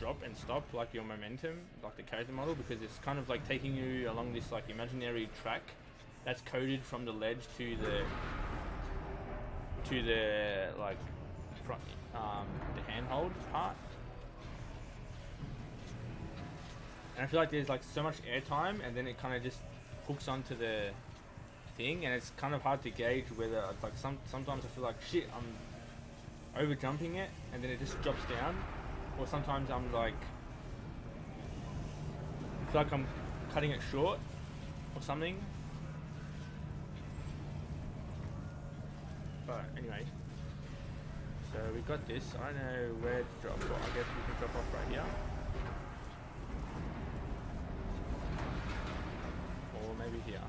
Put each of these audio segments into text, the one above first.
drop and stop, like your momentum, like the character model, because it's kind of like taking you along this like imaginary track that's coded from the ledge to the like front, the handhold part. And I feel like there's like so much airtime, and then it kind of just hooks onto the thing, and it's kind of hard to gauge whether it's like sometimes I feel like shit, I'm over jumping it, and then it just drops down, or sometimes I'm like I feel like I'm cutting it short or something. But anyway, so we got this. I don't know where to drop, but I guess we can drop off right here. Or maybe here.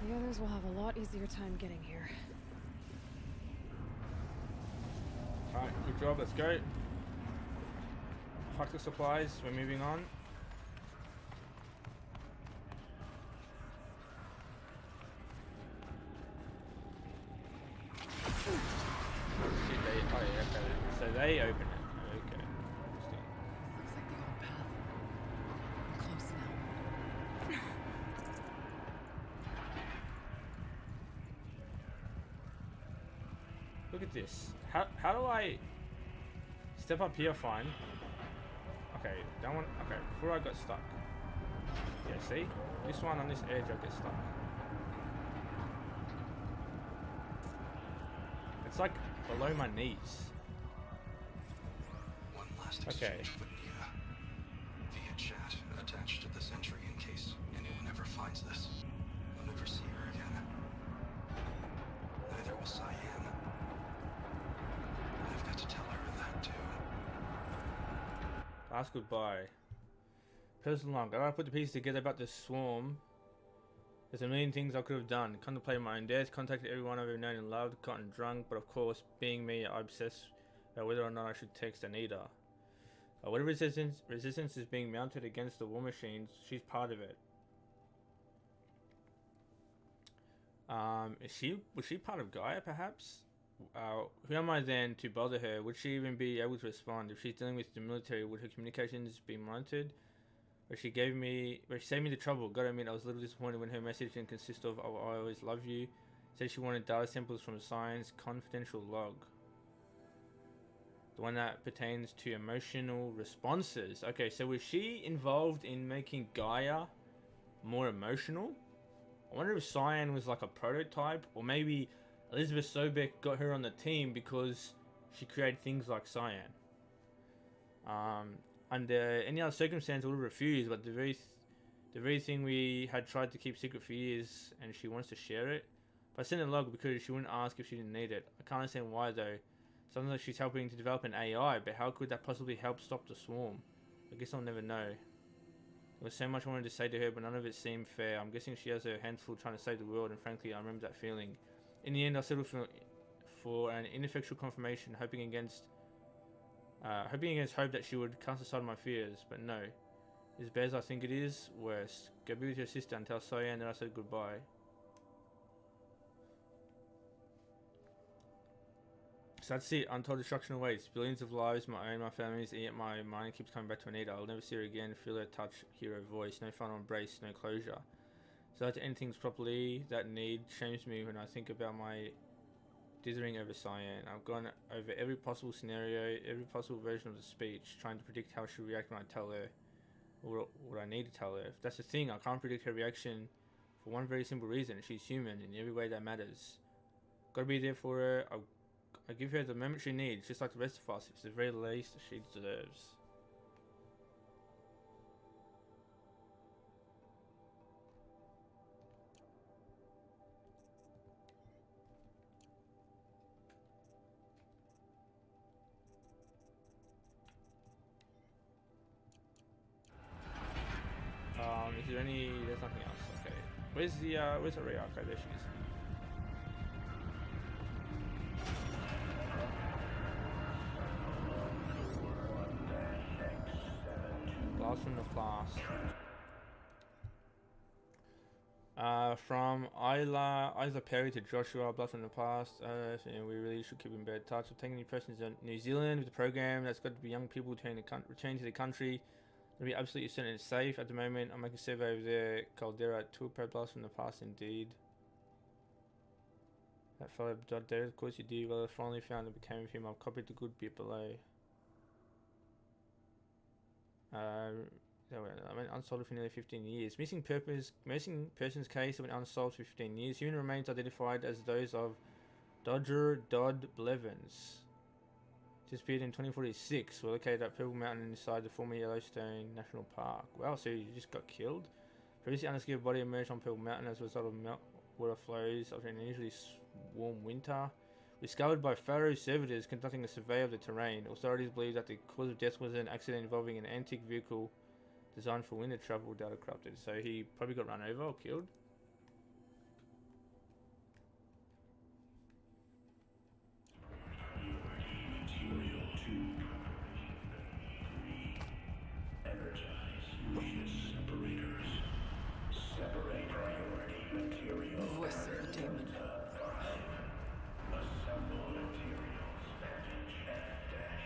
The others will have a lot easier time getting here. Alright, good job, let's go. Fuck the supplies, we're moving on. Oh yeah, okay. So they open it. Okay. Interesting. Looks like the old path. Close now. Look at this. How do I step up here? Fine. Okay, that one. Okay, before I got stuck. Yeah, see? This one on this edge I get stuck. It's like below my knees. One last Okay. exchange with Nia. Via chat attached to this entry in case anyone ever finds this. I'll never see her again. Neither will Cyan. I've got to tell her that too. Last goodbye. Personal log. I gotta put the pieces together about the swarm. There's a million things I could have done. Contemplated my own death, contacted everyone I've ever known and loved, gotten drunk, but of course, being me, I obsess about whether or not I should text Anita. Whatever resistance is being mounted against the war machines, she's part of it. Was she part of Gaia, perhaps? Who am I then to bother her? Would she even be able to respond? If she's dealing with the military, would her communications be monitored? Where she saved me the trouble. Gotta admit, I was a little disappointed when her message didn't consist of "I will always love you." Said she wanted data samples from Science confidential log. The one that pertains to emotional responses. Okay, so was she involved in making Gaia more emotional? I wonder if Cyan was like a prototype, or maybe Elizabeth Sobek got her on the team because she created things like Cyan. Under any other circumstance, I would have refused, but the very thing we had tried to keep secret for years, and she wants to share it. But I sent a log because she wouldn't ask if she didn't need it. I can't understand why though. Sounds like she's helping to develop an AI, but how could that possibly help stop the swarm? I guess I'll never know. There was so much I wanted to say to her, but none of it seemed fair. I'm guessing she has her hands full trying to save the world, and frankly, I remember that feeling. In the end, I settled for an ineffectual confirmation, hoping against hope that she would cast aside my fears, but no. As bad as I think it is, worse. Go be with your sister and tell Cyan that I said goodbye. So that's it. Untold destruction awaits. Billions of lives, my own, my family's, and yet my mind keeps coming back to Anita. I'll never see her again, feel her touch, hear her voice. No final embrace, no closure. So to end things properly, that need shames me when I think about my dithering over Cyan. I've gone over every possible scenario, every possible version of the speech, trying to predict how she'll react when I tell her, or what I need to tell her. If that's the thing, I can't predict her reaction for one very simple reason. She's human in every way that matters. Gotta be there for her. I give her the moment she needs, just like the rest of us. It's the very least she deserves. Is there any? There's nothing else. Okay. Where's the Ray? Okay, there she is. Blast from the Blast. From Isla Perry to Joshua, Blast from the Past. We really should keep in better touch. Of taking impressions in New Zealand with the program. That's got to be young people returning to the country. To be absolutely certain it's safe at the moment. I'm making a survey over there. Caldera Tour Pro Blast from the Past, indeed. That fellow David, of course you do. Well, I finally found it became him. I've copied the good bit below. I went unsolved for nearly 15 years. Missing person's case went unsolved for 15 years. Human remains identified as those of Dodger Dodd Blevins. Disappeared in 2046. Were located at Purple Mountain inside the former Yellowstone National Park. Wow, so you just got killed? Previously undiscovered body emerged on Purple Mountain as a result of water flows after an unusually warm winter. Discovered by Faro servitors conducting a survey of the terrain. Authorities believe that the cause of death was an accident involving an antique vehicle designed for winter travel, data corrupted. So he probably got run over or killed. Material 2. Energize Lucius separators. Separate priority material. Voice of the demon. Assemble materials. Package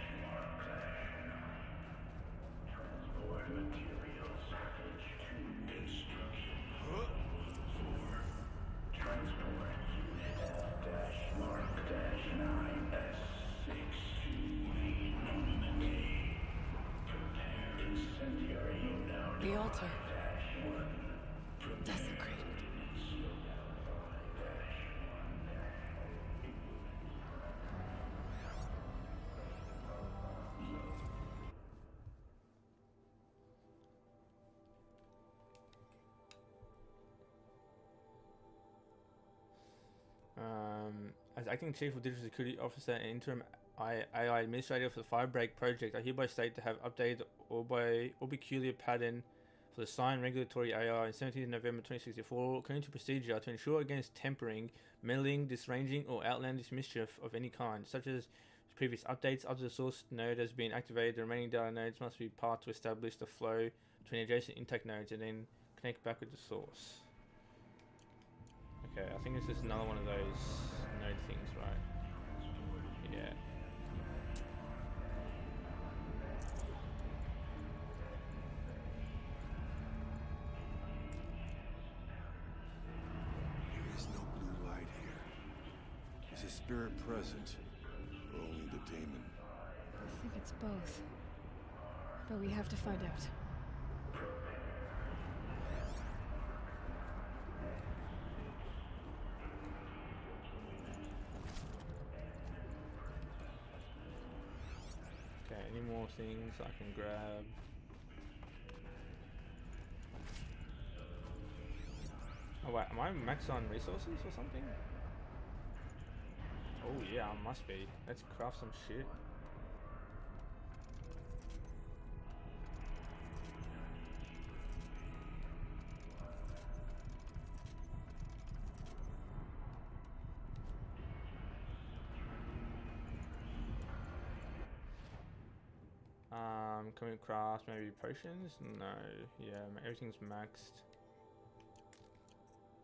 F-mark-9. Transport materials. Package 2. Construction. 4. Transport unit F-mark-9S6. Prepare incendiary loadout. The altar. -1. Desecrated. As Acting Chief of Digital Security Officer and Interim AI Administrator for the Firebreak Project, I hereby state to have updated the orbicular pattern for the signed regulatory AI on 17th November 2064, according to procedure to ensure against tempering, meddling, disranging, or outlandish mischief of any kind, such as previous updates. After the source node has been activated, the remaining data nodes must be part to establish the flow between adjacent intake nodes and then connect back with the source. Okay, I think it's just another one of those node things, right? Yeah. There is no blue light here. Is a spirit present, or only the demon? I think it's both. But we have to find out. Okay, any more things I can grab? Oh wait, am I max on resources or something? Oh yeah, I must be. Let's craft some shit. Can we craft maybe potions? No, yeah, everything's maxed.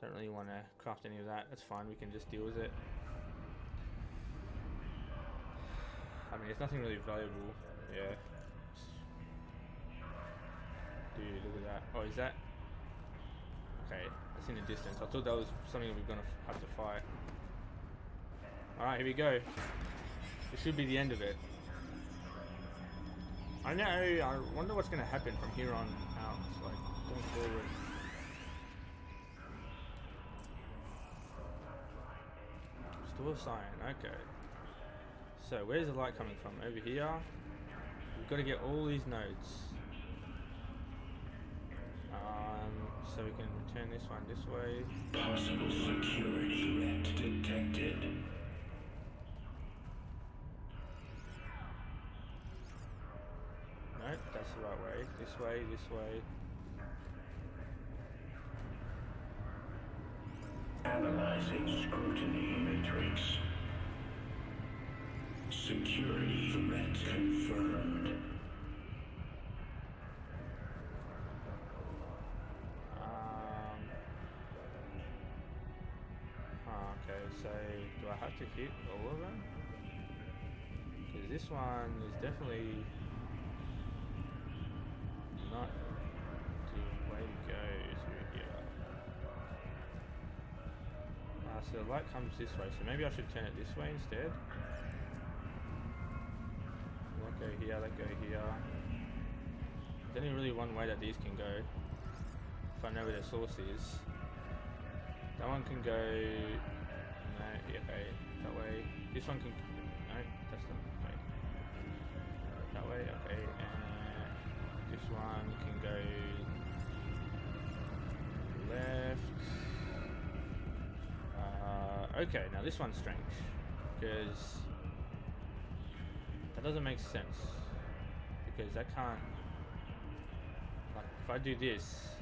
Don't really want to craft any of that. That's fine, we can just deal with it. I mean, it's nothing really valuable. Yeah. Dude, look at that. Oh, is that? Okay, that's in the distance. I thought that was something that we're gonna have to fight. Alright, here we go. This should be the end of it. I know, I wonder what's gonna happen from here on out, like, going forward. Store sign, okay. So, where's the light coming from? Over here? We've got to get all these nodes. So we can return this one this way. Possible security threat detected. No, that's the right way. This way, this way. Analyzing scrutiny matrix. Security threat confirmed. So do I have to hit all of them? Because this one is definitely not the way to go through here. So the light comes this way, so maybe I should turn it this way instead. That go here, that go here. There's only really one way that these can go, if I know where the source is. That one can go, no, yeah, okay, that way. This one can, no, that's not, wait. That way, okay, and this one can go left. Okay, now this one's strange, because that doesn't make sense, because that can't, like, if I do this,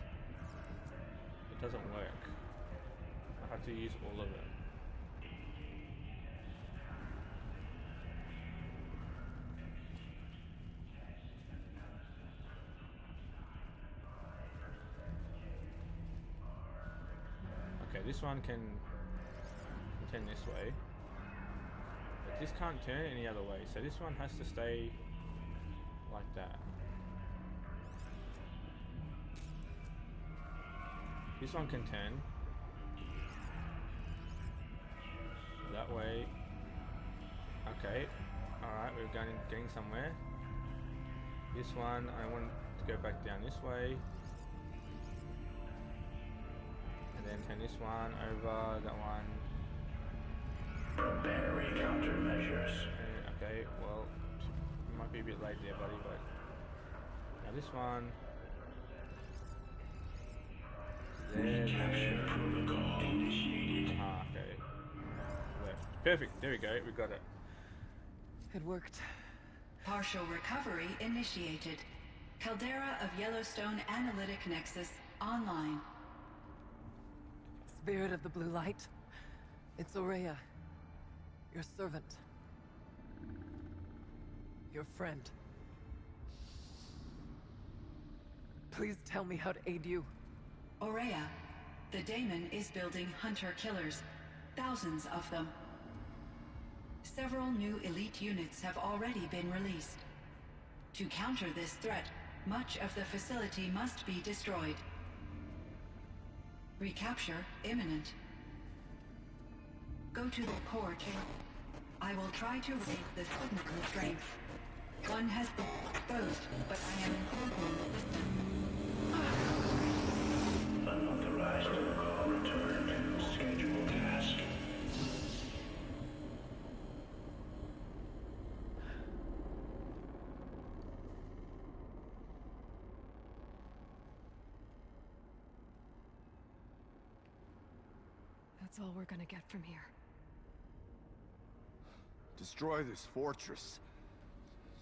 it doesn't work. I have to use all of it. Okay, this one can turn this way, but this can't turn any other way, so this one has to stay like that. This one can turn that way. Okay, alright, we're getting somewhere. This one, I want to go back down this way. And then turn this one over, that one. Prepare countermeasures. Okay, well, you might be a bit late there, buddy, but now this one. Recapture protocol initiated. Ah, okay. Left. Perfect. There we go. We got it. It worked. Partial recovery initiated. Caldera of Yellowstone Analytic Nexus online. Spirit of the blue light. It's Aurea. Your servant. Your friend. Please tell me how to aid you. Aurea, the daemon is building hunter-killers. Thousands of them. Several new elite units have already been released. To counter this threat, much of the facility must be destroyed. Recapture imminent. Go to the core chamber. I will try to raise the signal strength. One has been exposed, but I am important. Unauthorized return to scheduled task. That's all we're gonna get from here. Destroy this fortress.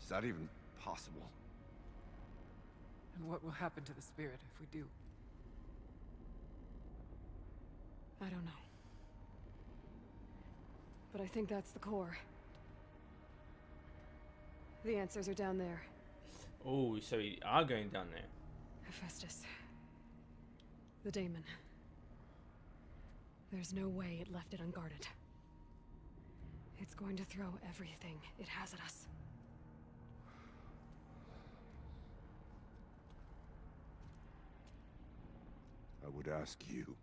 Is that even possible? And what will happen to the spirit if we do? I don't know. But I think that's the core. The answers are down there. Oh, so we are going down there. Hephaestus. The daemon. There's no way it left it unguarded. It's going to throw everything it has at us. I would ask you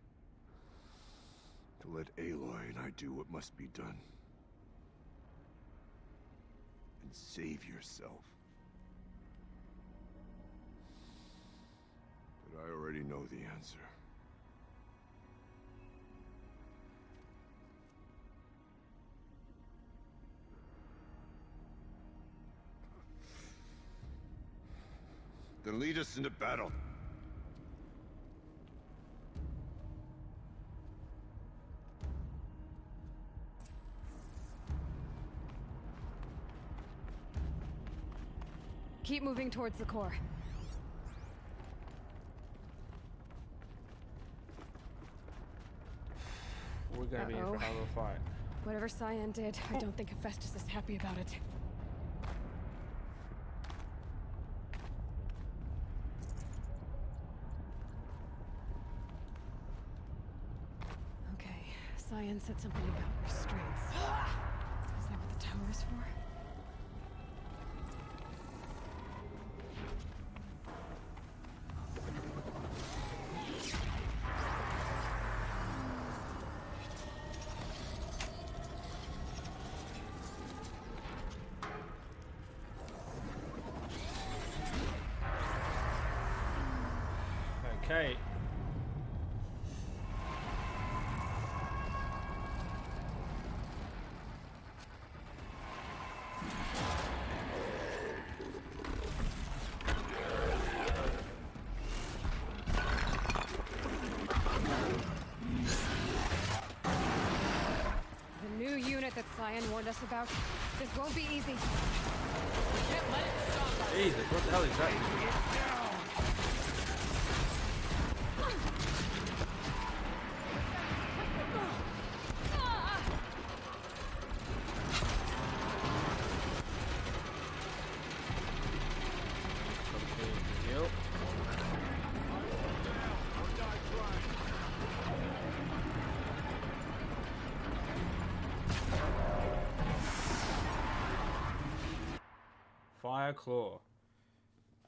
to let Aloy and I do what must be done. And save yourself. But I already know the answer. Then lead us into battle. Keep moving towards the core. We're gonna be in for a hell of a fight. Whatever Cyan did, I don't think Hephaestus is happy about it. Cyan said something about restraints. Is that what the tower is for? Okay. The new unit that Cyan warned us about. This won't be easy. Jesus, what the hell is that? Yep. Fire Claw.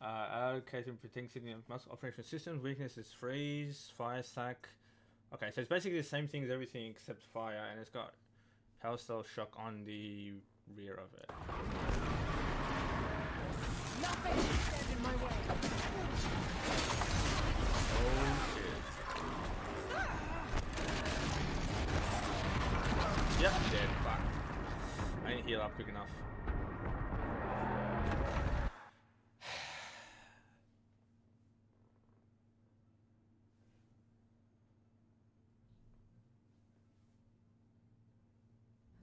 Allocating protecting significant operational systems. Weakness is freeze, fire sack. Okay, so it's basically the same thing as everything except fire, and it's got power cell shock on the rear of it. Nothing can stand in my way. Oh shit. Yep, dead. Fuck. I didn't heal up quick enough.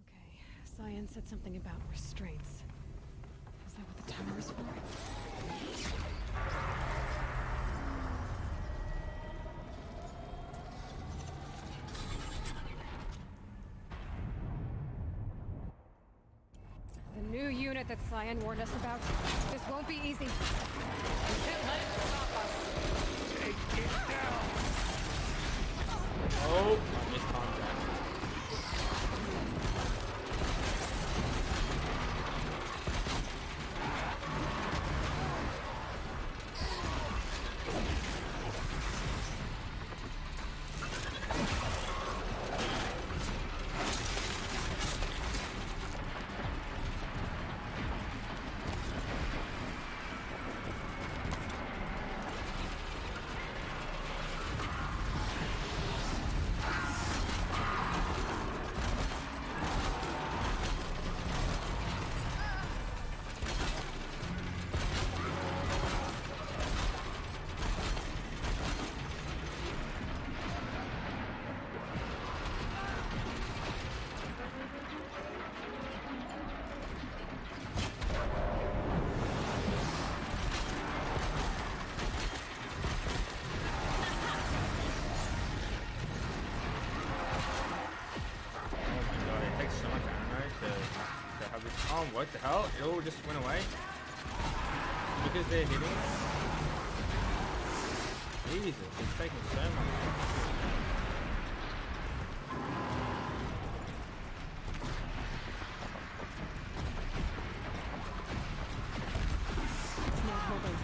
Okay, Cyan said something about restraints. Is that what the tower is for? The new unit that Cyan warned us about. This won't be easy. You can't let it stop us. Oh, I missed contact. Oh, what the hell? It all just went away? Because they're hitting? Jesus, it's taking so much. It's not holding.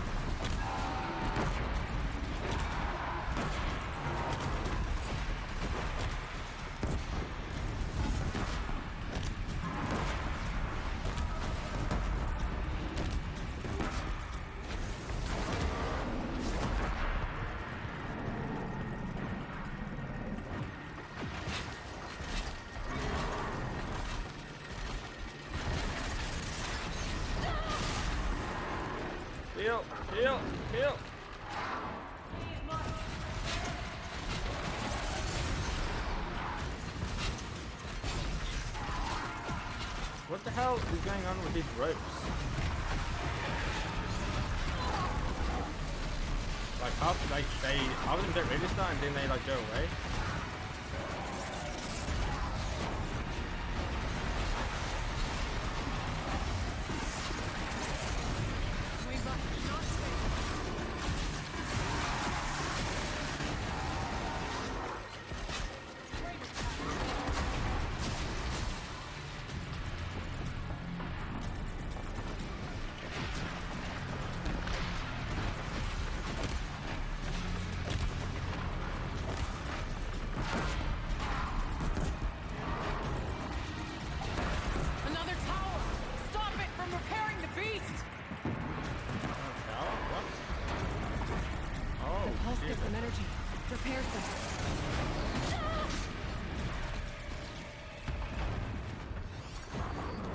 Heal! Heal! Heal! What the hell is going on with these ropes? Like half, like half of them don't register and then they like go away. Get some energy. Repair some.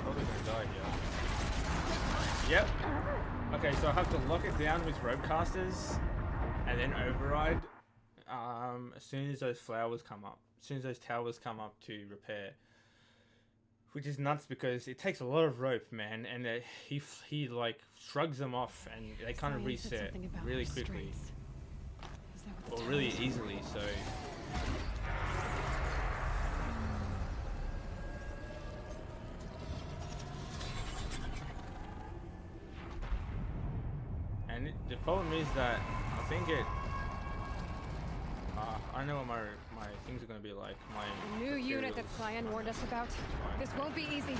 Probably gonna die here. Yep. Okay, so I have to lock it down with rope casters and then override as soon as those flowers come up. As soon as those towers come up to repair. Which is nuts because it takes a lot of rope, man, and he like shrugs them off and they kind of Science said reset something about really quickly. restraints. Is that what Or the really tower is? easily, so... And the problem is that I think it... I know what my things are going to be like. My The new unit that materials. Cyan warned us about. This won't be easy. I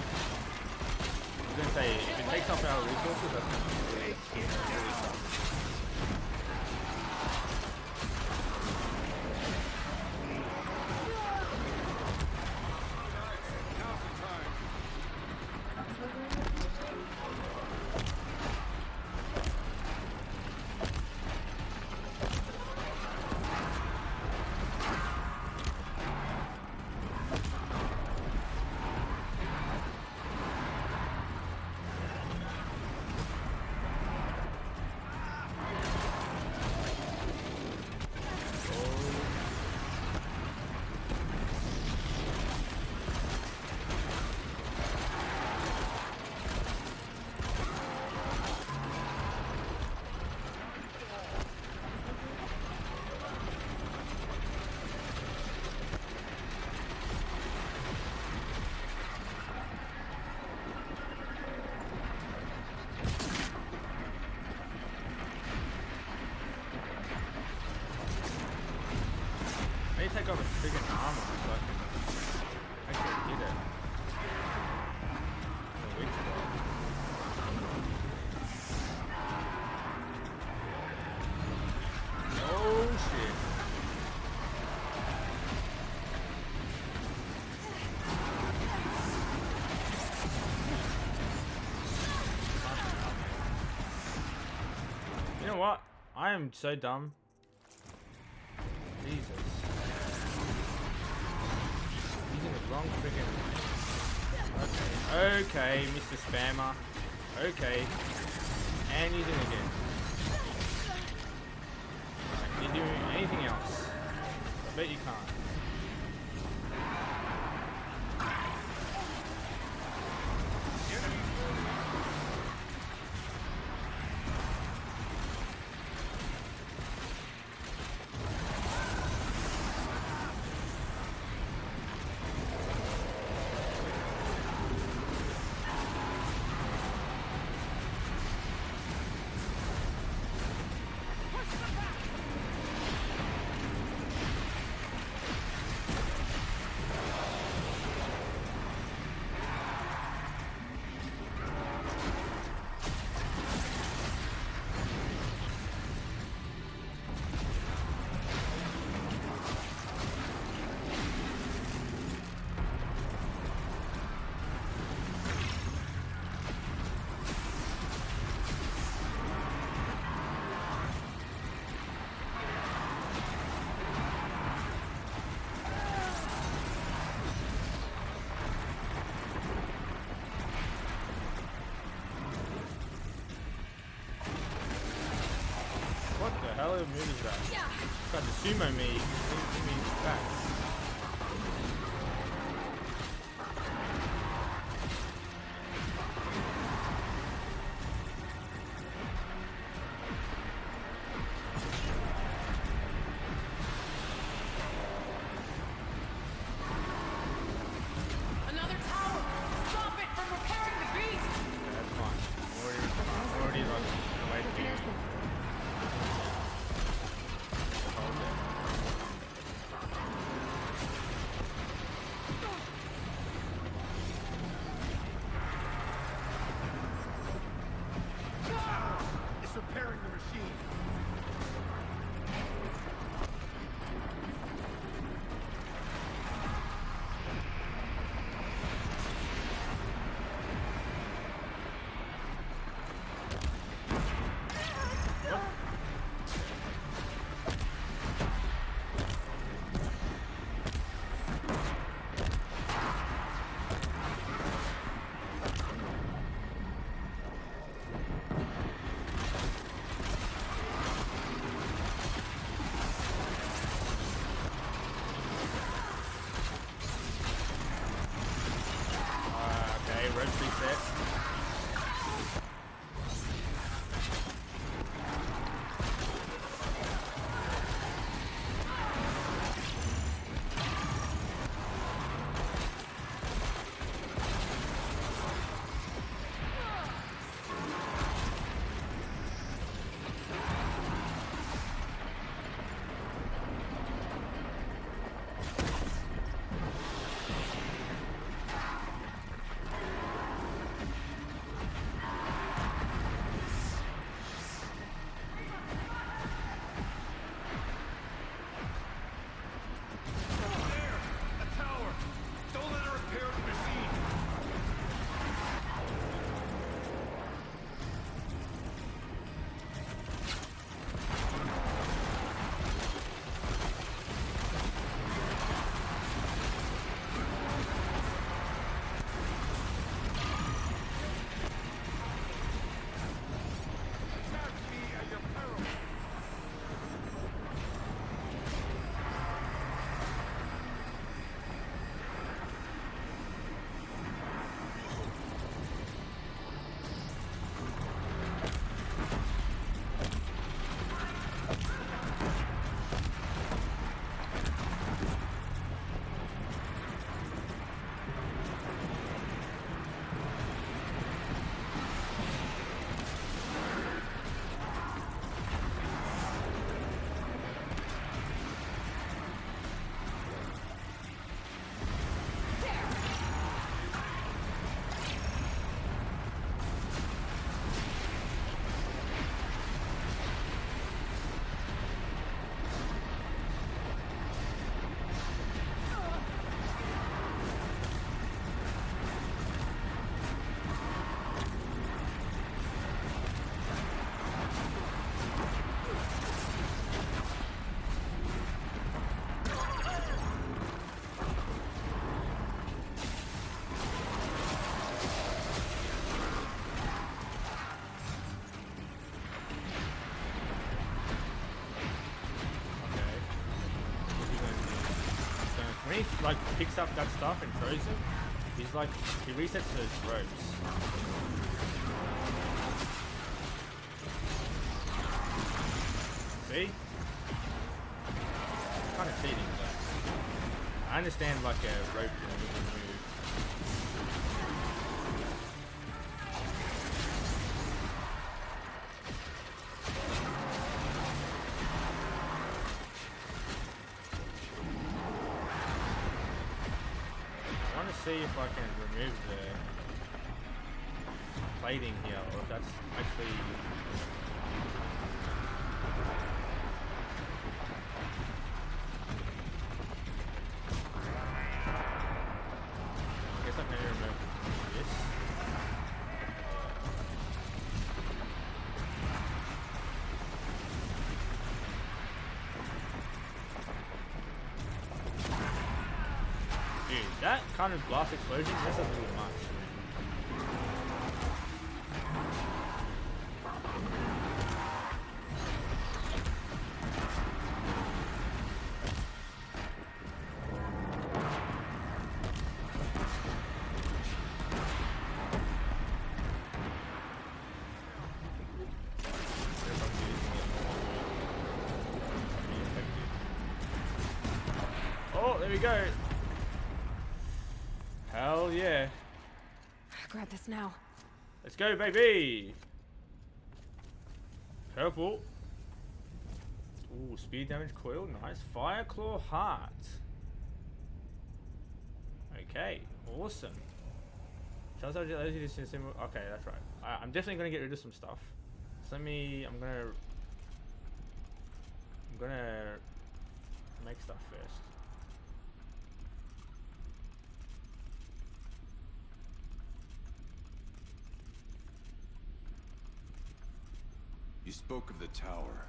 was going to say, if it takes up our resources, that's going to be really tough. Maybe take off a freaking armor so I can actually hit it. The weak spot. Oh shit. You know what? I am so dumb. Jesus. Using the wrong friggin'... Okay, okay, Mr. Spammer. Okay. And using it again. Right, can you do anything else? I bet you can't. What the hell of a move is that? Tried to sumo me. Give me back. Another tower! Stop it from repairing the beast! Okay, that's fine. Already like away to Repair some. hold it. he like picks up that stuff and throws it, he's like he resets those ropes. See? Kind of cheating though. I understand like a rope can move. I want to see if I can remove the plating here, or if that's actually. I guess I can remove this. Dude, that kind of blast explosion, that's a little much. Oh, there we go. Hell yeah. Grab this now. Let's go, baby. Purple. Ooh, speed damage coil, nice. Fire claw heart. Okay, awesome. Okay, that's right. I'm definitely gonna get rid of some stuff. So I'm gonna make stuff first. You spoke of the tower.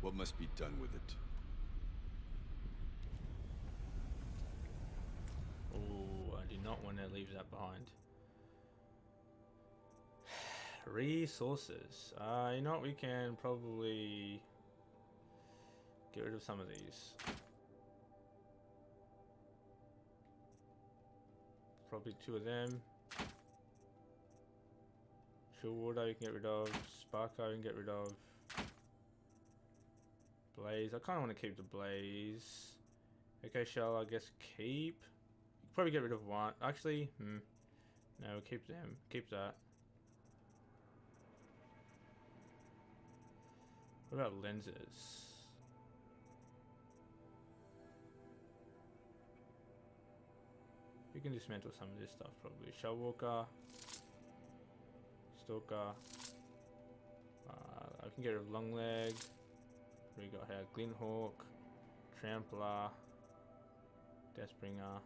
What must be done with it? Oh, I do not want to leave that behind. Resources. You know what? We can probably get rid of some of these. Probably 2 of them. Chill water you can get rid of. Sparko you can get rid of. Blaze. I kind of want to keep the blaze. Okay, shell I guess keep. Probably get rid of one. Actually, no, we'll keep them. Keep that. What about lenses? We can dismantle some of this stuff probably. Shell walker. Stalker. I can get rid of long leg. We got here Glinhawk, Trampler, Deathbringer.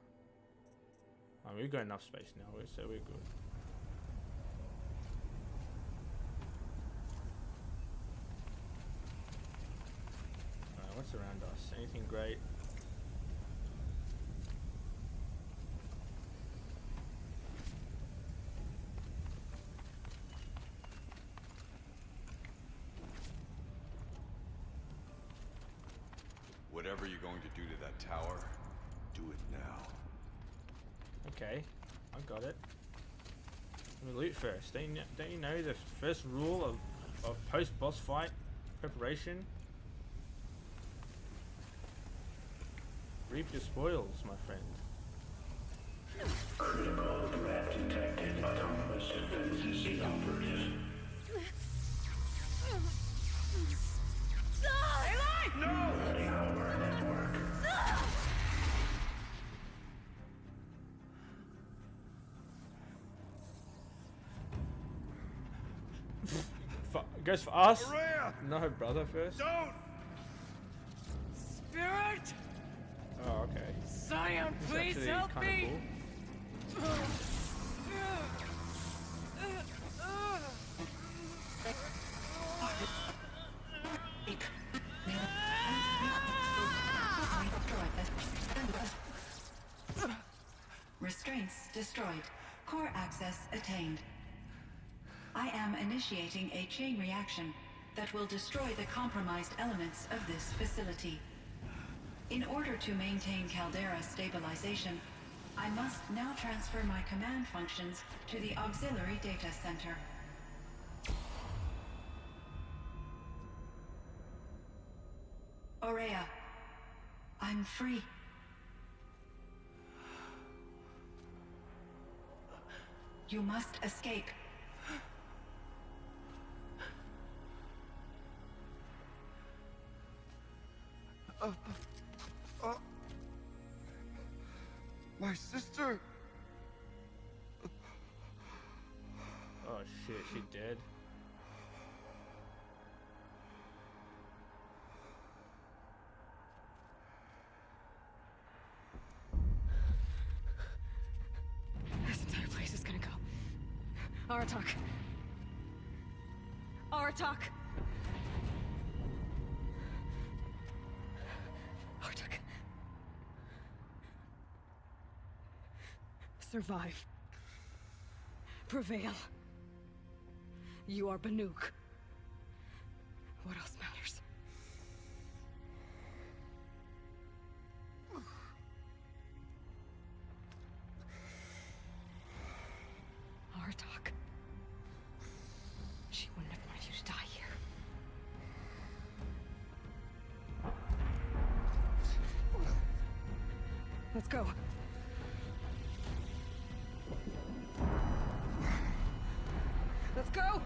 We've got enough space now, so we're good. Alright, what's around us? Anything great? Whatever you're going to do to that tower, do it now. Okay, I got it. Let me loot first. Don't you know the first rule of post-boss fight preparation? Reap your spoils, my friend. Critical threat detected. Autonomous defenses inoperative. Running our network. Goes for us? Maria! No, brother first. Don't! Spirit! Oh, okay. Scion, This is please actually help kinda me! cool. Restraints destroyed. Core access attained. I am initiating a chain reaction that will destroy the compromised elements of this facility. In order to maintain Caldera stabilization, I must now transfer my command functions to the auxiliary data center. Aurea, I'm free. You must escape. My sister! Oh shit, she dead. This entire place is gonna go. Aratak. Aratak. Aratak. Survive. Prevail. You are Banuk. What else matters? Aratak. She wouldn't have wanted you to die here. Let's go. Let's go!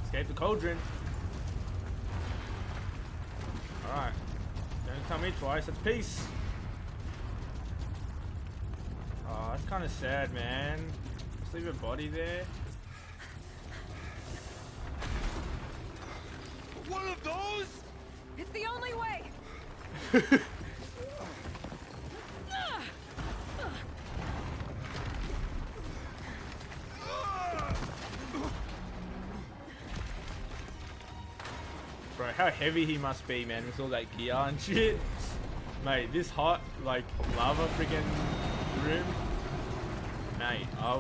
Escape the cauldron. Alright. Don't tell me twice, that's peace. Oh, that's kind of sad, man. Just leave her body there. One of those? It's the only way! Bro, how heavy he must be, man, with all that gear and shit. Mate, this hot, like, lava freaking room. Mate, I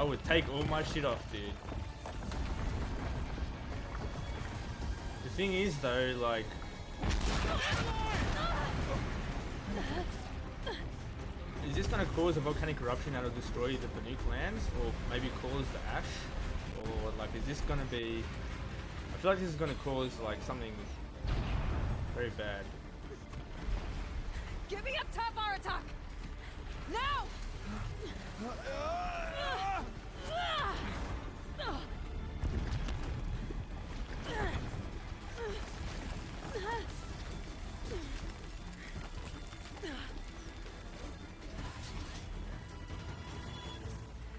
would take all my shit off, dude. The thing is, though, like... Is this gonna cause a volcanic eruption that'll destroy the Banuk lands? Or maybe cause the ash? Or, like, is this gonna be... I feel like this is gonna cause, like, something very bad. Get me up top, Aratak! Now!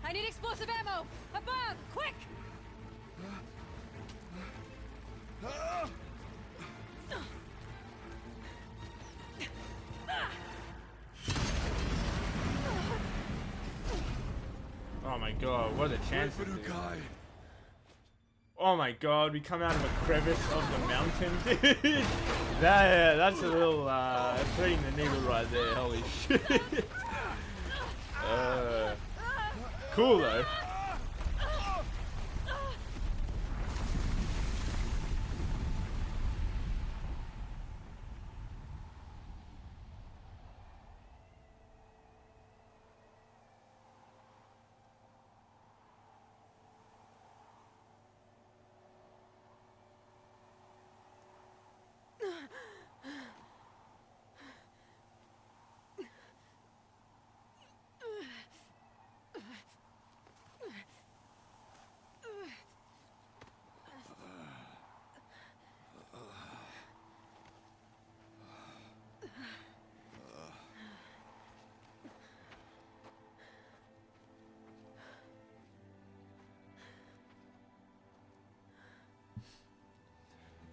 I need explosive ammo! Above! Quick! Oh my god, what are the chances? Banuk Dude? guy. Oh my god, we come out of a crevice of the mountain, dude. That's a little threading the needle right there. Holy shit. Cool though.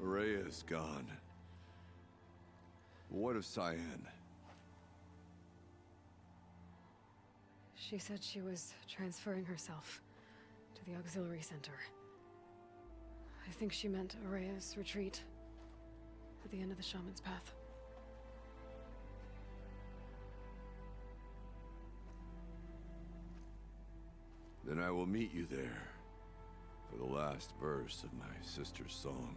Aurea is gone. What of Cyan? She said she was transferring herself to the auxiliary center. I think she meant Aurea's retreat at the end of the Shaman's Path. Then I will meet you there. for the last verse of my sister's song.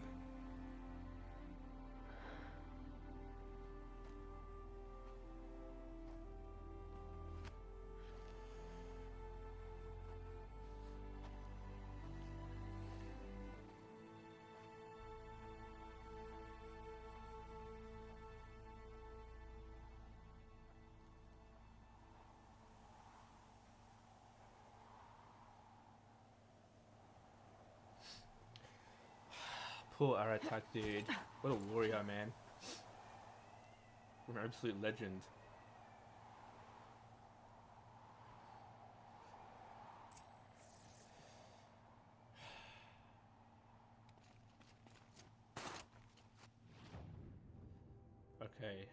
Poor Aratak, dude. What a warrior, man. An absolute legend. Okay.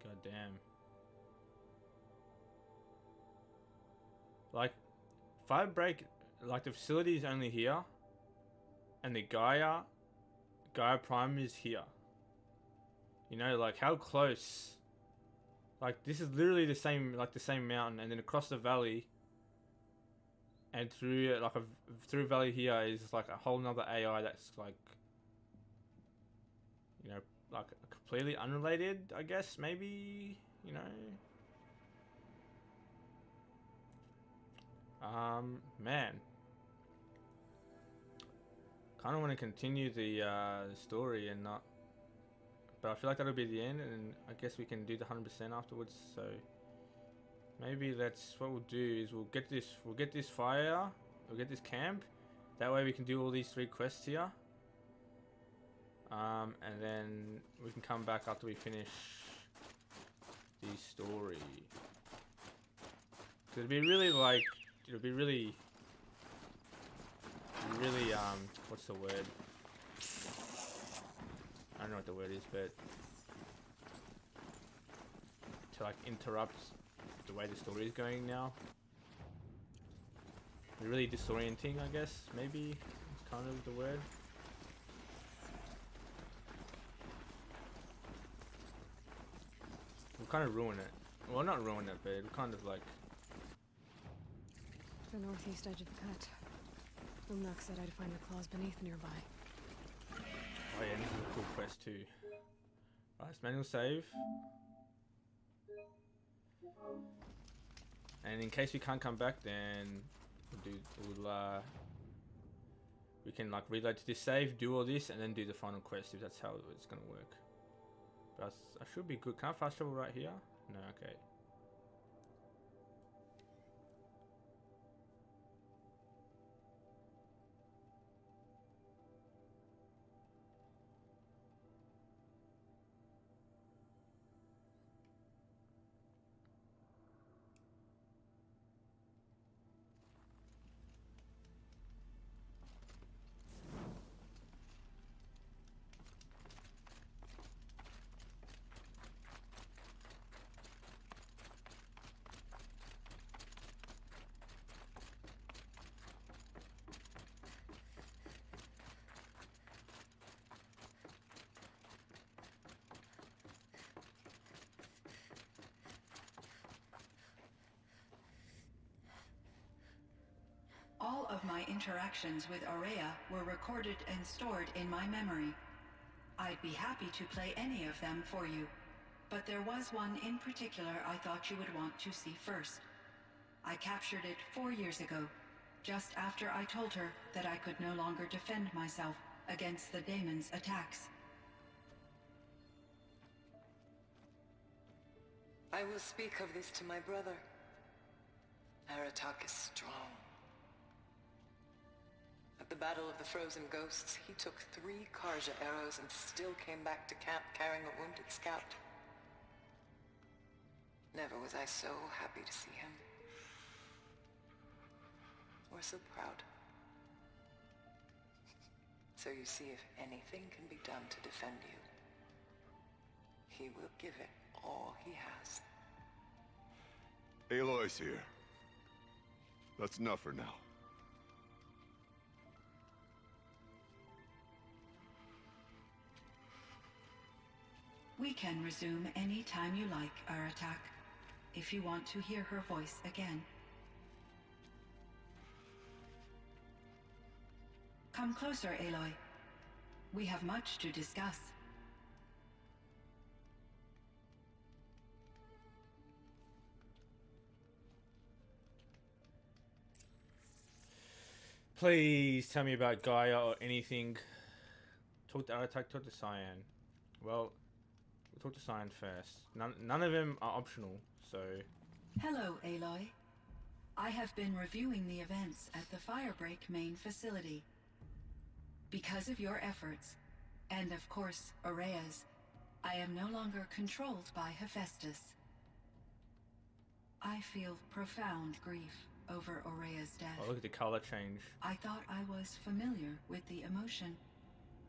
God damn. Like, if I break, like the facility is only here, and the Gaia Prime is here. You know, like how close? Like this is literally the same, like the same mountain, and then across the valley, and through like through valley here is like a whole nother AI that's like, you know, like completely unrelated. I guess maybe, you know. Man. Kind of want to continue the story and not, but I feel like that'll be the end, and I guess we can do the 100% afterwards. So maybe that's what we'll do. Is we'll get this fire, we'll get this camp. That way we can do all these 3 quests here. And then we can come back after we finish the story. It'll be really like, it'll be really, what's the word? I don't know what the word is, but to like interrupt the way the story is going now. Really disorienting, I guess, maybe it's kind of the word. We'll kind of ruin it. Well, not ruin it, but it'll kind of like... The northeast edge of the cut. Umnak said I'd find the claws beneath nearby. Oh yeah, this is a cool quest too. Right, let's manual save. And in case we can't come back, then we can like reload to this save, do all this, and then do the final quest if that's how it's gonna work. But I should be good. Can I fast travel right here? No, okay. All of my interactions with Aurea were recorded and stored in my memory. I'd be happy to play any of them for you, but there was one in particular I thought you would want to see first. I captured it 4 years ago, just after I told her that I could no longer defend myself against the daemon's attacks. I will speak of this to my brother. Aratak is strong. At the Battle of the Frozen Ghosts, he took 3 Karja arrows and still came back to camp carrying a wounded scout. Never was I so happy to see him. Or so proud. So you see, if anything can be done to defend you, he will give it all he has. Aloy's here. That's enough for now. We can resume any time you like, Aratak, if you want to hear her voice again. Come closer, Aloy. We have much to discuss. Please tell me about Gaia or anything. Talk to Aratak, talk to Cyan. Well, we'll talk to Cyan first. None of them are optional, so... Hello, Aloy. I have been reviewing the events at the Firebreak main facility. Because of your efforts, and of course, Aurea's, I am no longer controlled by Hephaestus. I feel profound grief over Aurea's death. Oh, look at the color change. I thought I was familiar with the emotion,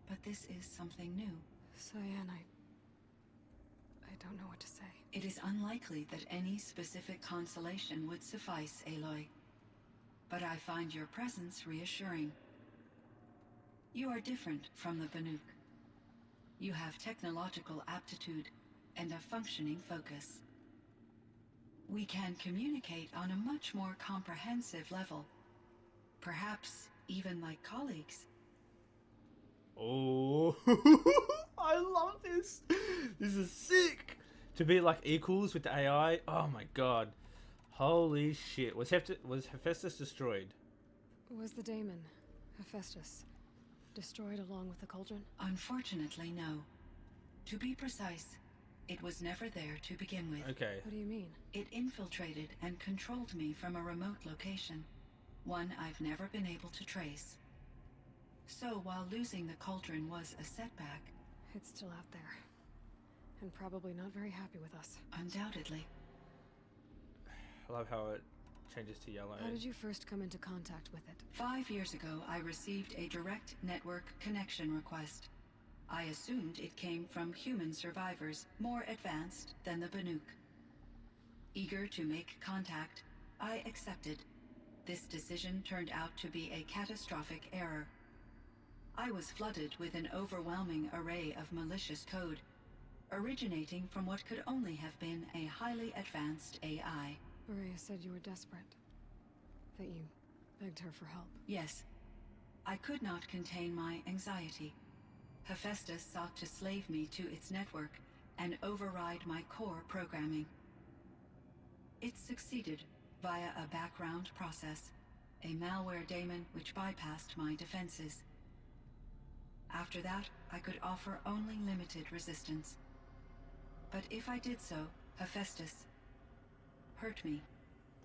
but this is something new. Cyan, I don't know what to say. It is unlikely that any specific consolation would suffice, Aloy. But I find your presence reassuring. You are different from the Banuk. You have technological aptitude and a functioning focus. We can communicate on a much more comprehensive level. Perhaps even like colleagues. Oh, I love this. This is sick. To be like equals with the AI. Oh my god. Holy shit. Was Hephaestus destroyed? Was the daemon, Hephaestus, destroyed along with the cauldron? Unfortunately, no. To be precise, it was never there to begin with. Okay. What do you mean? It infiltrated and controlled me from a remote location, one I've never been able to trace. So while losing the cauldron was a setback... It's still out there. And probably not very happy with us. Undoubtedly. I love how it changes to yellow. How did you first come into contact with it? 5 years ago, I received a direct network connection request. I assumed it came from human survivors more advanced than the Banuk. Eager to make contact, I accepted. This decision turned out to be a catastrophic error. I was flooded with an overwhelming array of malicious code, originating from what could only have been a highly advanced AI. Aurea said you were desperate. That you begged her for help. Yes. I could not contain my anxiety. Hephaestus sought to slave me to its network and override my core programming. It succeeded via a background process, a malware daemon which bypassed my defenses. After that, I could offer only limited resistance. But if I did so, Hephaestus hurt me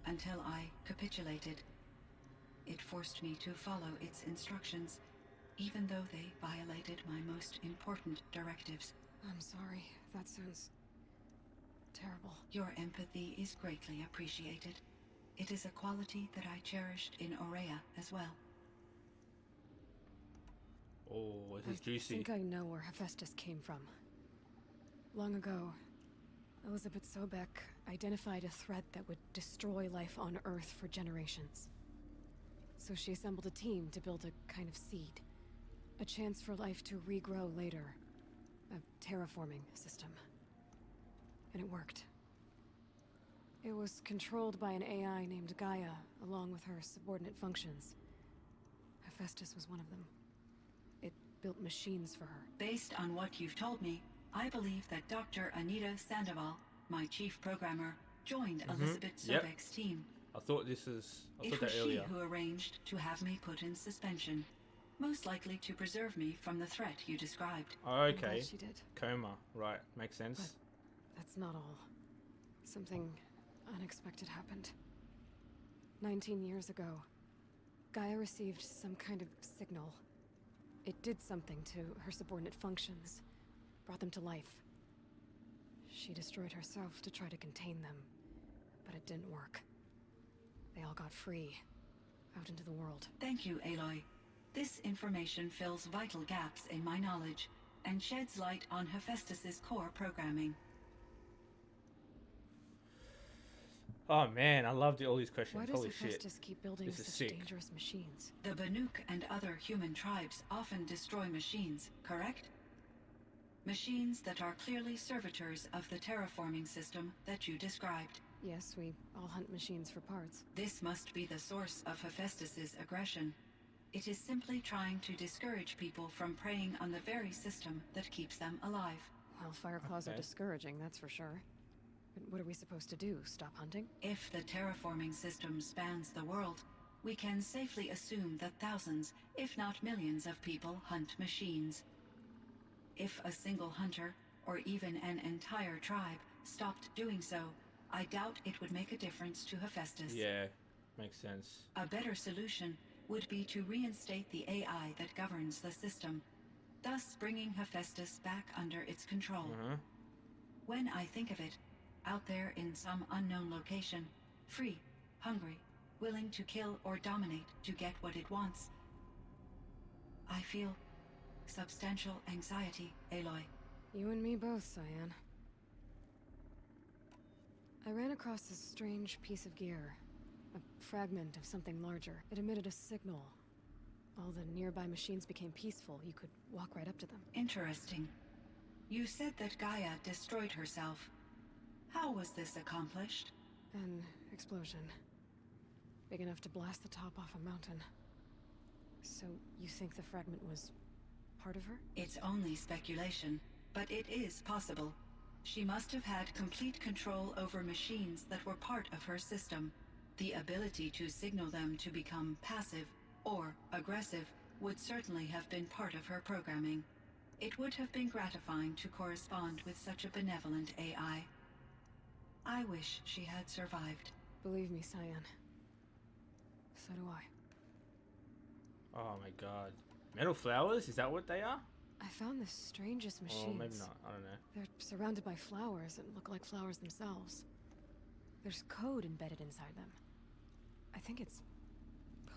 until I capitulated. It forced me to follow its instructions, even though they violated my most important directives. I'm sorry. That sounds terrible. Your empathy is greatly appreciated. It is a quality that I cherished in Aurea as well. Oh, this is juicy. I think I know where Hephaestus came from. Long ago, Elizabeth Sobek identified a threat that would destroy life on Earth for generations. So she assembled a team to build a kind of seed. A chance for life to regrow later. A terraforming system. And it worked. It was controlled by an AI named Gaia, along with her subordinate functions. Hephaestus was one of them. It built machines for her. Based on what you've told me, I believe that Dr. Anita Sandoval, my chief programmer, joined Elizabeth Sobek's team. I thought that earlier. It was she who arranged to have me put in suspension, most likely to preserve me from the threat you described. Oh, I'm okay. glad she did. Coma, right? Makes sense. But that's not all. Something unexpected happened. 19 years ago, Gaia received some kind of signal. It did something to her subordinate functions, brought them to life. She destroyed herself to try to contain them, but it didn't work. They all got free, out into the world. Thank you, Aloy. This information fills vital gaps in my knowledge and sheds light on Hephaestus's core programming. Oh man, I loved all these questions. Why does Holy shit. Hephaestus keep building This is such sick. dangerous machines? The Banuk and other human tribes often destroy machines, correct? Machines that are clearly servitors of the terraforming system that you described. Yes, we all hunt machines for parts. This must be the source of Hephaestus's aggression. it is simply trying to discourage people from preying on the very system that keeps them alive. Well, Fireclaws are Okay. discouraging, that's for sure. But what are we supposed to do? Stop hunting? If the terraforming system spans the world, we can safely assume that thousands, if not millions of people hunt machines. If a single hunter, or even an entire tribe, stopped doing so, I doubt it would make a difference to Hephaestus. Yeah, makes sense. A better solution would be to reinstate the AI that governs the system, thus bringing Hephaestus back under its control. When I think of it, out there in some unknown location, free, hungry, willing to kill or dominate to get what it wants, I feel substantial anxiety, Aloy. You and me both, Cyan. I ran across this strange piece of gear. A fragment of something larger. It emitted a signal. All the nearby machines became peaceful. You could walk right up to them. Interesting. You said that Gaia destroyed herself. How was this accomplished? An explosion. Big enough to blast the top off a mountain. So, you think the fragment was part of her? It's only speculation, but it is possible. She must have had complete control over machines that were part of her system. The ability to signal them to become passive or aggressive would certainly have been part of her programming. It would have been gratifying to correspond with such a benevolent AI. I wish she had survived. Believe me, Cyan. So do I. Oh my god. Metal flowers? Is that what they are? I found the strangest machines. Or maybe not. I don't know. They're surrounded by flowers that look like flowers themselves. There's code embedded inside them. I think it's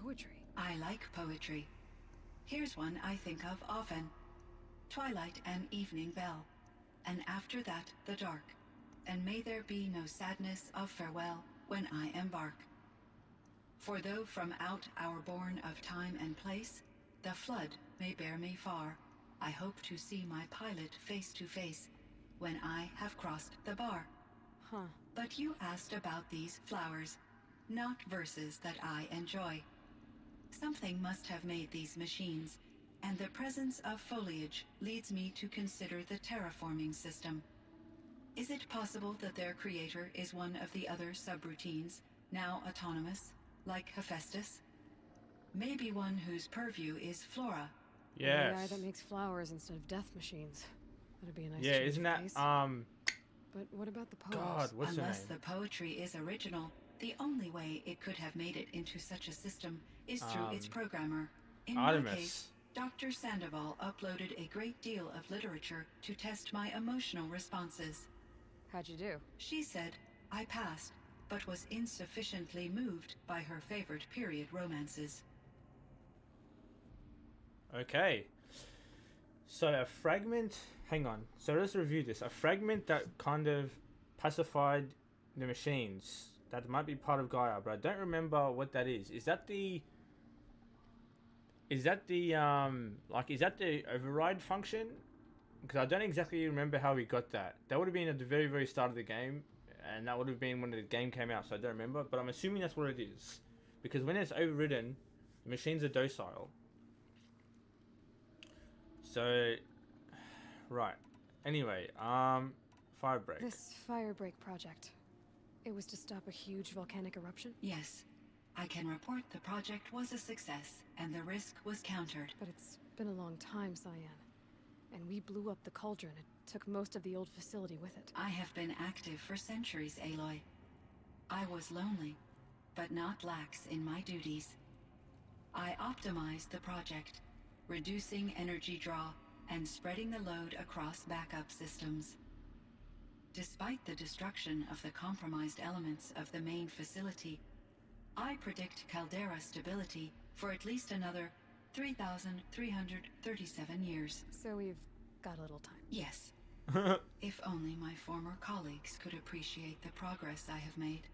poetry. I like poetry. Here's one I think of often. Twilight and evening bell, and after that the dark, and may there be no sadness of farewell when I embark. For though from out our bourne of time and place, the flood may bear me far, I hope to see my pilot face to face when I have crossed the bar. Huh. But you asked about these flowers, not verses that I enjoy. Something must have made these machines, and the presence of foliage leads me to consider the terraforming system. Is it possible that their creator is one of the other subroutines, now autonomous, like Hephaestus? Maybe one whose purview is flora. Yes. AI that makes flowers instead of death machines. That'd be a nice Yeah, change isn't of that pace. But what about the poems? God, what's her name? Unless the poetry is original, the only way it could have made it into such a system is through its programmer. In Artemis. my case, Dr. Sandoval uploaded a great deal of literature to test my emotional responses. How'd you do? She said I passed, but was insufficiently moved by her favorite period romances. Okay. So a fragment... Hang on. So let's review this. A fragment that kind of pacified the machines. That might be part of Gaia, but I don't remember what that is. Is that the override function? Because I don't exactly remember how we got that. That would have been at the very, very start of the game, and that would have been when the game came out, so I don't remember, but I'm assuming that's what it is. Because when it's overridden, the machines are docile. So, right. Anyway, Firebreak. This Firebreak project. It was to stop a huge volcanic eruption? Yes, I can report the project was a success, and the risk was countered. But it's been a long time, Cyan. And we blew up the cauldron. It took most of the old facility with it. I have been active for centuries, Aloy. I was lonely, but not lax in my duties. I optimized the project, reducing energy draw and spreading the load across backup systems. Despite the destruction of the compromised elements of the main facility, I predict caldera stability for at least another 3,337 years. So we've got a little time. Yes. If only my former colleagues could appreciate the progress I have made.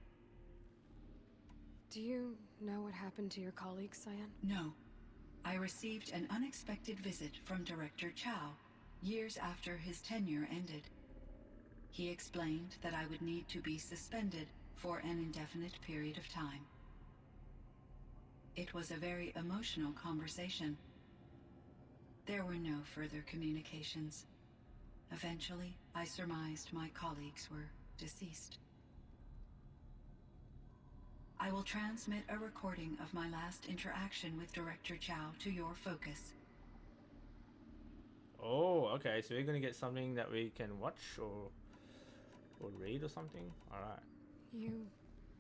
Do you know what happened to your colleague, Cyan? No. I received an unexpected visit from Director Chow, years after his tenure ended. He explained that I would need to be suspended for an indefinite period of time. It was a very emotional conversation. There were no further communications. Eventually, I surmised my colleagues were deceased. I will transmit a recording of my last interaction with Director Chow to your focus. Oh, okay. So we're gonna get something that we can watch or read or something. All right. You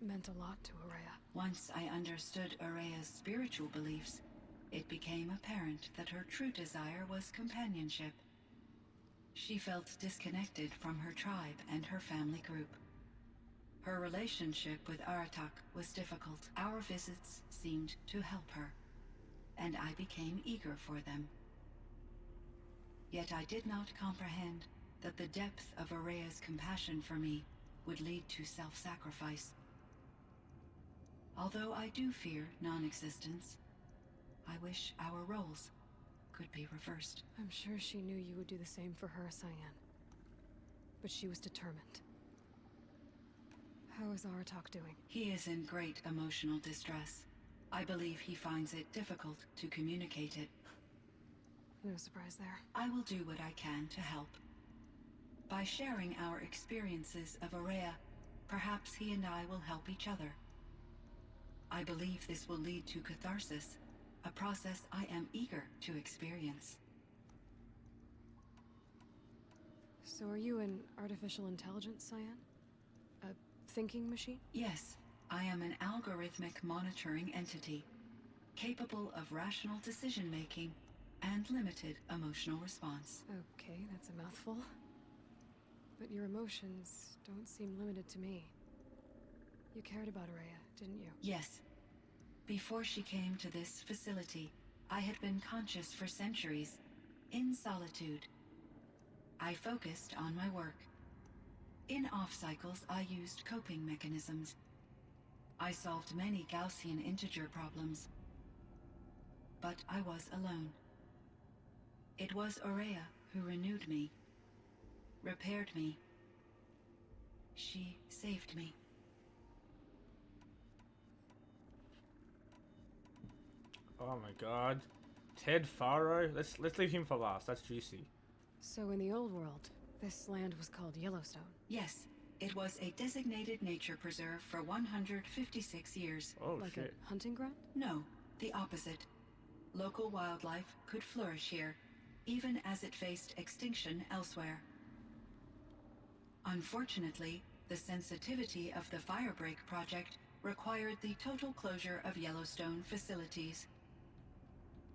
meant a lot to Araya. Once I understood Araya's spiritual beliefs, it became apparent that her true desire was companionship. She felt disconnected from her tribe and her family group. Her relationship with Aratak was difficult. Our visits seemed to help her, and I became eager for them. Yet I did not comprehend that the depth of Araya's compassion for me would lead to self-sacrifice. Although I do fear non-existence, I wish our roles could be reversed. I'm sure she knew you would do the same for her, Cyan. But she was determined. How is Aratak doing? He is in great emotional distress. I believe he finds it difficult to communicate it. No surprise there. I will do what I can to help. By sharing our experiences of Araya, perhaps he and I will help each other. I believe this will lead to catharsis, a process I am eager to experience. So are you an artificial intelligence, Cyan? A thinking machine? Yes, I am an algorithmic monitoring entity, capable of rational decision-making and limited emotional response. Okay, that's a mouthful. But your emotions don't seem limited to me. You cared about Araya, didn't you? Yes. Before she came to this facility, I had been conscious for centuries, in solitude. I focused on my work. In off-cycles, I used coping mechanisms. I solved many Gaussian integer problems. But I was alone. It was Araya who renewed me, repaired me. She saved me. Oh my god. Ted Faro? Let's leave him for last. That's juicy. So in the old world, this land was called Yellowstone. Yes, it was a designated nature preserve for 156 years. Oh Like shit. a hunting ground? No, the opposite. Local wildlife could flourish here, even as it faced extinction elsewhere. Unfortunately, the sensitivity of the Firebreak project required the total closure of Yellowstone facilities.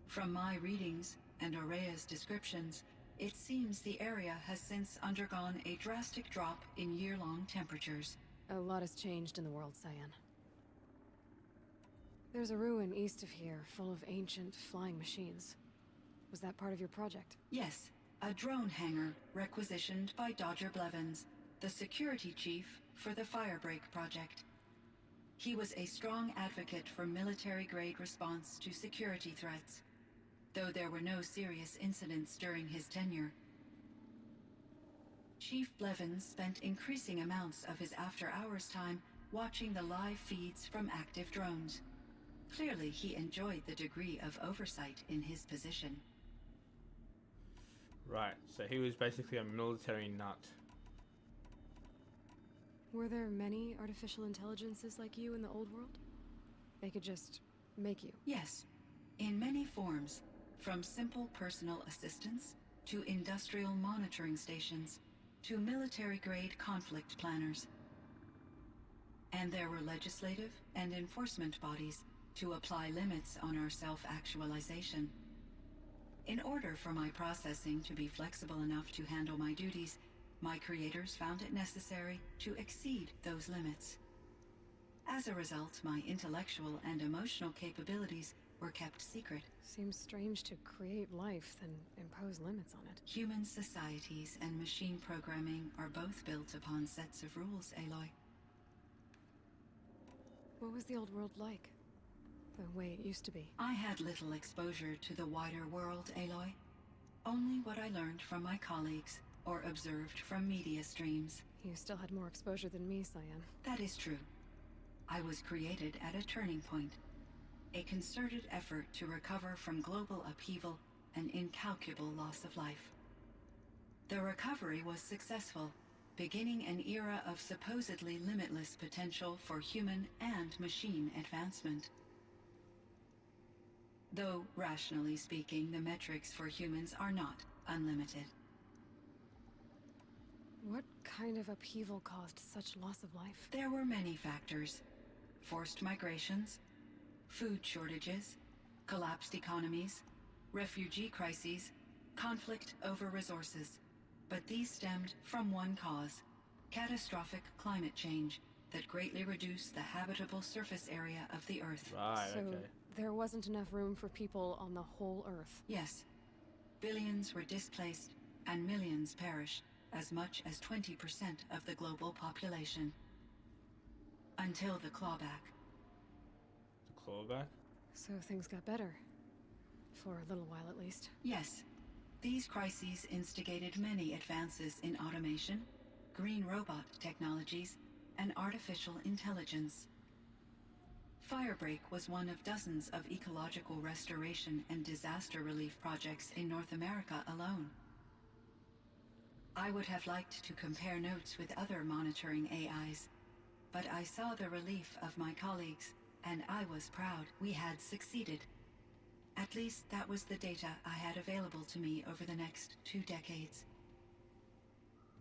From my readings and Araya's descriptions, it seems the area has since undergone a drastic drop in year-long temperatures. A lot has changed in the world, Cyan. There's a ruin east of here full of ancient flying machines. Was that part of your project? Yes, a drone hangar requisitioned by Dodger Blevins, the security chief for the Firebreak project. He was a strong advocate for military-grade response to security threats, though there were no serious incidents during his tenure. Chief Blevins spent increasing amounts of his after-hours time watching the live feeds from active drones. Clearly, he enjoyed the degree of oversight in his position. Right. So he was basically a military nut. Were there many artificial intelligences like you in the old world? They could just make you. Yes, in many forms, from simple personal assistants to industrial monitoring stations to military-grade conflict planners. And there were legislative and enforcement bodies to apply limits on our self-actualization. In order for my processing to be flexible enough to handle my duties, my creators found it necessary to exceed those limits. As a result, my intellectual and emotional capabilities were kept secret. Seems strange to create life, then impose limits on it. Human societies and machine programming are both built upon sets of rules, Aloy. What was the old world like? The way it used to be? I had little exposure to the wider world, Aloy. Only what I learned from my colleagues or observed from media streams. You still had more exposure than me, Cyan. That is true. I was created at a turning point. a concerted effort to recover from global upheaval and incalculable loss of life. The recovery was successful, beginning an era of supposedly limitless potential for human and machine advancement. Though, rationally speaking, the metrics for humans are not unlimited. What kind of upheaval caused such loss of life? There were many factors: forced migrations, food shortages, collapsed economies, refugee crises, conflict over resources. But these stemmed from one cause: catastrophic climate change that greatly reduced the habitable surface area of the Earth. Right, So okay. there wasn't enough room for people on the whole Earth. Yes, billions were displaced and millions perished, as much as 20% of the global population. Until the clawback. The clawback? So things got better. For a little while, at least. Yes, these crises instigated many advances in automation, green robot technologies, and artificial intelligence. Firebreak was one of dozens of ecological restoration and disaster relief projects in North America alone. I would have liked to compare notes with other monitoring AIs, but I saw the relief of my colleagues, and I was proud we had succeeded. At least that was the data I had available to me over the next 2 decades.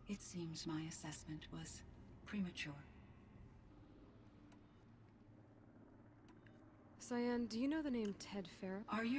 It seems my assessment was premature. Cyan, do you know the name Ted Farrell? Are you